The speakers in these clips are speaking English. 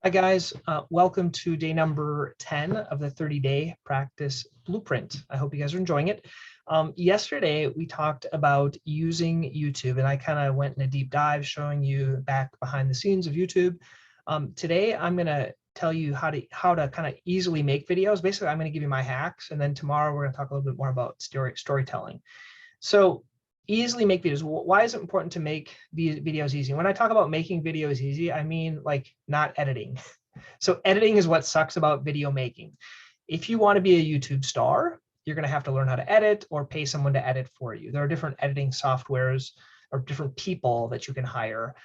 Hi guys, welcome to day number 10 of the 30-day practice blueprint. I hope you guys are enjoying it. Yesterday we talked about using YouTube and I kind of went in a deep dive showing you back behind the scenes of YouTube. Today I'm going to tell you how to kind of easily make videos. Basically, I'm going to give you my hacks, and then tomorrow we're going to talk a little bit more about storytelling. So easily make videos. Why is it important to make these videos easy? When I talk about making videos easy, I mean like not editing. So editing is what sucks about video making. If you want to be a YouTube star, you're going to have to learn how to edit or pay someone to edit for you. There are different editing softwares or different people that you can hire.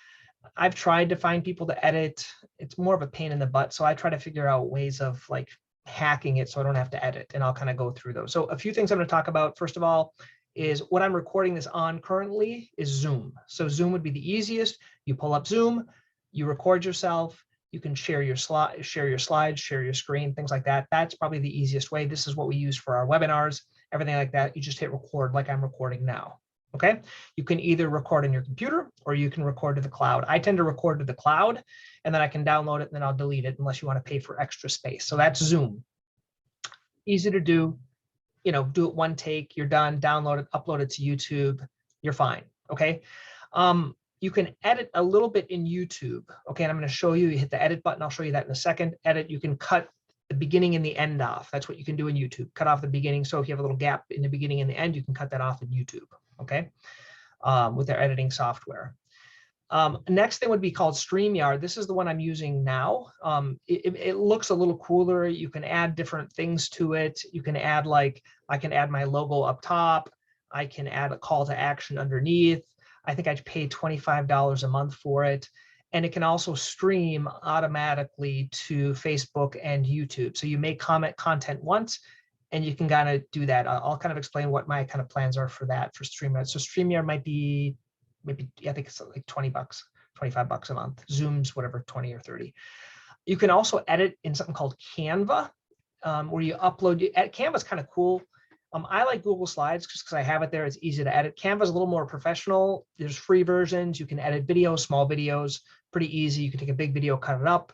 I've tried to find people to edit. It's more of a pain in the butt. So I try to figure out ways of like hacking it so I don't have to edit, and I'll kind of go through those. So a few things I'm going to talk about. First of all, is what I'm recording this on currently is Zoom. So Zoom would be the easiest. You pull up Zoom, you record yourself, you can share your slides, share your screen, things like that. That's probably the easiest way. This is what we use for our webinars, everything like that. You just hit record like I'm recording now. Okay. You can either record on your computer or you can record to the cloud. I tend to record to the cloud and then I can download it and then I'll delete it unless you want to pay for extra space. So that's Zoom. Easy to do. You know, do it one take, you're done, download it, upload it to YouTube, you're fine, okay? You can edit a little bit in YouTube, okay? And I'm gonna show you, you hit the edit button, I'll show you that in a second. Edit, you can cut the beginning and the end off. That's what you can do in YouTube, cut off the beginning. So if you have a little gap in the beginning and the end, you can cut that off in YouTube, okay? With their editing software. Next thing would be called StreamYard. This is the one I'm using now. It looks a little cooler. You can add different things to it. You can add like, I can add my logo up top. I can add a call to action underneath. I think I paid $25 a month for it. And it can also stream automatically to Facebook and YouTube. So you may comment content once and you can kind of do that. I'll kind of explain what my kind of plans are for that for StreamYard. So StreamYard might be maybe, I think it's like 20 bucks, 25 bucks a month. Zoom's whatever, 20 or 30. You can also edit in something called Canva, where you upload. Canva's kind of cool. I like Google Slides just because I have it there. It's easy to edit. Canva's a little more professional. There's free versions. You can edit videos, small videos, pretty easy. You can take a big video, cut it up.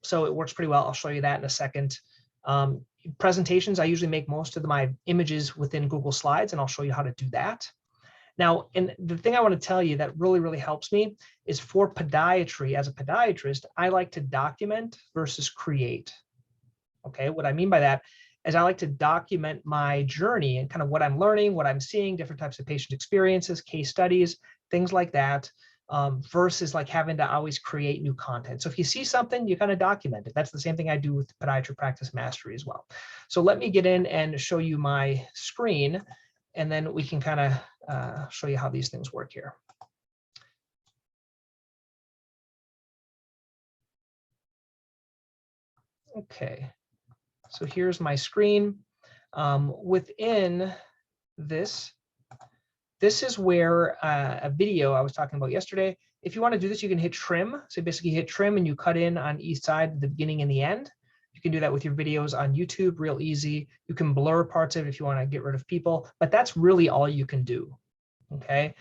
So it works pretty well. I'll show you that in a second. Presentations, I usually make most of my images within Google Slides, and I'll show you how to do that. Now, and the thing I want to tell you that really, really helps me is for podiatry. As a podiatrist, I like to document versus create. Okay, what I mean by that is I like to document my journey and kind of what I'm learning, what I'm seeing, different types of patient experiences, case studies, things like that, versus like having to always create new content. So if you see something, you kind of document it. That's the same thing I do with Podiatry Practice Mastery as well. So let me get in and show you my screen, and then we can kind of show you how these things work here. Okay, so here's my screen. Within this is where a video I was talking about yesterday. If you want to do this, you can hit trim. So basically hit trim and you cut in on each side, the beginning and the end. You can do that with your videos on YouTube, real easy. You can blur parts of it if you want to get rid of people, but that's really all you can do. Okay.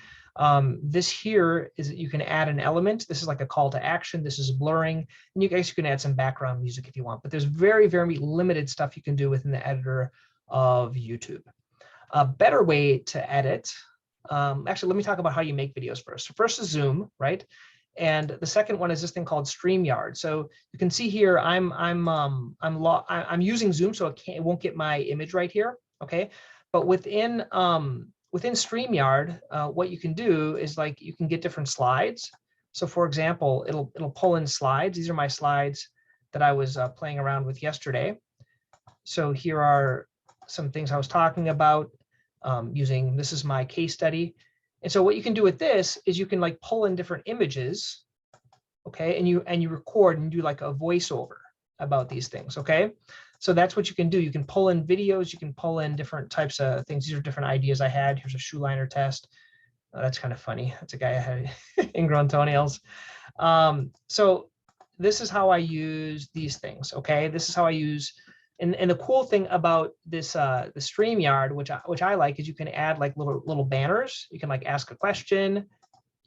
This here is that you can add an element. This is like a call to action. This is blurring. And you guys can add some background music if you want, but there's very, very limited stuff you can do within the editor of YouTube. A better way to edit, actually, let me talk about how you make videos first. So first is Zoom, right? And the second one is this thing called StreamYard. So you can see here, I'm using Zoom, so it won't get my image right here, okay? But within StreamYard, what you can do is like you can get different slides. So for example, it'll pull in slides. These are my slides that I was playing around with yesterday. So here are some things I was talking about using. This is my case study. And so what you can do with this is you can like pull in different images, okay, and you record and do like a voiceover about these things, okay? So that's what you can do. You can pull in videos, you can pull in different types of things. These are different ideas I had. Here's a shoe liner test. That's kind of funny. That's a guy I had ingrown toenails. So this is how I use these things, okay? This is how I use. And the cool thing about this the StreamYard, which I like, is you can add like little banners. You can like ask a question.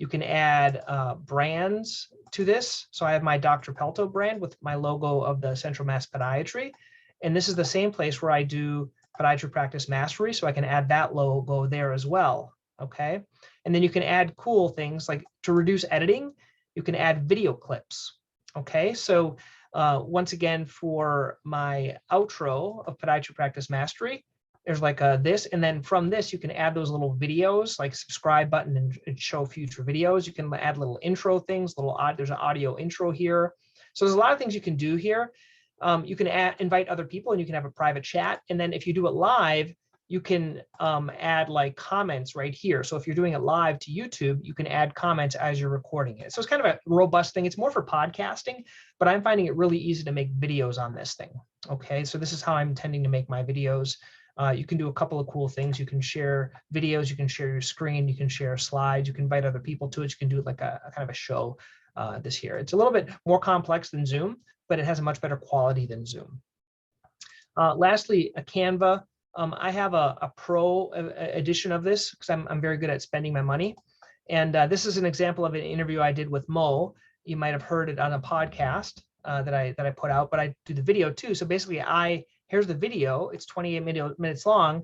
You can add brands to this. So I have my Dr. Pelto brand with my logo of the Central Mass Podiatry. And this is the same place where I do Podiatry Practice Mastery. So I can add that logo there as well. Okay. And then you can add cool things like to reduce editing, you can add video clips. Okay. So once again, for my outro of Podiatry Practice Mastery, there's like this, and then from this, you can add those little videos, like subscribe button and show future videos. You can add little intro things, there's an audio intro here. So there's a lot of things you can do here. You can invite other people and you can have a private chat. And then if you do it live, you can add like comments right here. So if you're doing it live to YouTube, you can add comments as you're recording it. So it's kind of a robust thing. It's more for podcasting, but I'm finding it really easy to make videos on this thing. Okay, so this is how I'm intending to make my videos. You can do a couple of cool things. You can share videos, you can share your screen, you can share slides, you can invite other people to it. You can do it like a kind of a show this here. It's a little bit more complex than Zoom, but it has a much better quality than Zoom. Lastly, a Canva. I have a pro edition of this because I'm very good at spending my money. And this is an example of an interview I did with Mo. You might have heard it on a podcast that I put out, but I do the video too. So basically here's the video, it's 28 minutes long.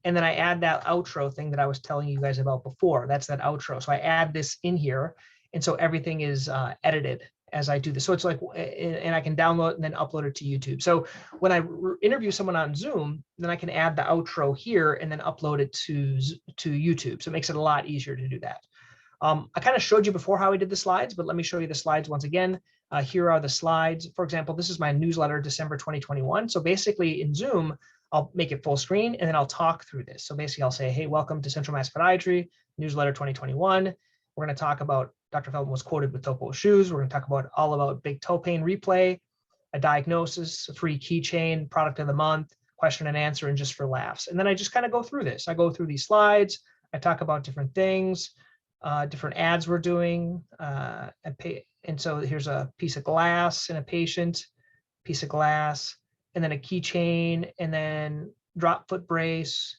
And then I add that outro thing that I was telling you guys about before. That's that outro. So I add this in here. And so everything is edited as I do this. So it's like, and I can download and then upload it to YouTube. So when I interview someone on Zoom, then I can add the outro here and then upload it to YouTube. So it makes it a lot easier to do that. I kind of showed you before how I did the slides, but let me show you the slides once again. Here are the slides. For example, this is my newsletter, December 2021. So basically in Zoom, I'll make it full screen and then I'll talk through this. So basically I'll say, hey, welcome to Central Mass Podiatry, newsletter 2021. We're going to talk about Dr. Feldman was quoted with Topo shoes. We're going to talk about all about big toe pain replay, a diagnosis, a free keychain, product of the month, question and answer, and just for laughs. And then I just kind of go through this. I go through these slides. I talk about different things, different ads we're doing. And so here's a piece of glass in a patient, piece of glass, and then a keychain, and then drop foot brace,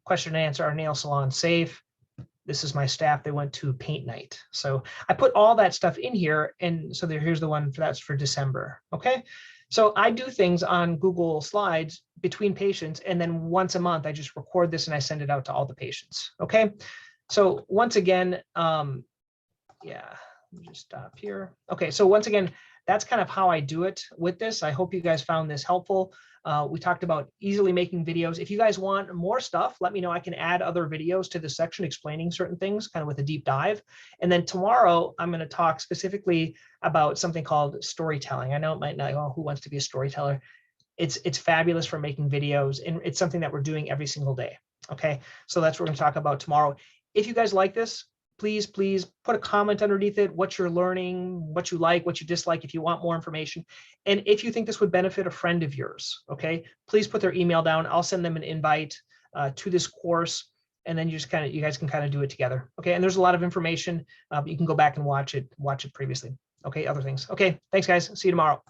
question and answer, our nail salon safe. This is my staff. They went to paint night. So I put all that stuff in here. And so here's the one that's for December. Okay. So I do things on Google Slides between patients. And then once a month, I just record this and I send it out to all the patients. Okay. So once again, yeah, let me just stop here. Okay. So once again, that's kind of how I do it with this. I hope you guys found this helpful. We talked about easily making videos. If you guys want more stuff, let me know. I can add other videos to this section explaining certain things, kind of with a deep dive. And then tomorrow, I'm going to talk specifically about something called storytelling. I know it might not, oh, who wants to be a storyteller? It's fabulous for making videos, and it's something that we're doing every single day. Okay, so that's what we're going to talk about tomorrow. If you guys like this, please put a comment underneath it, what you're learning, what you like, what you dislike, if you want more information. And if you think this would benefit a friend of yours, okay, please put their email down. I'll send them an invite to this course, and then you guys can kind of do it together. Okay, and there's a lot of information, but you can go back and watch it previously. Okay, other things. Okay, thanks guys. See you tomorrow.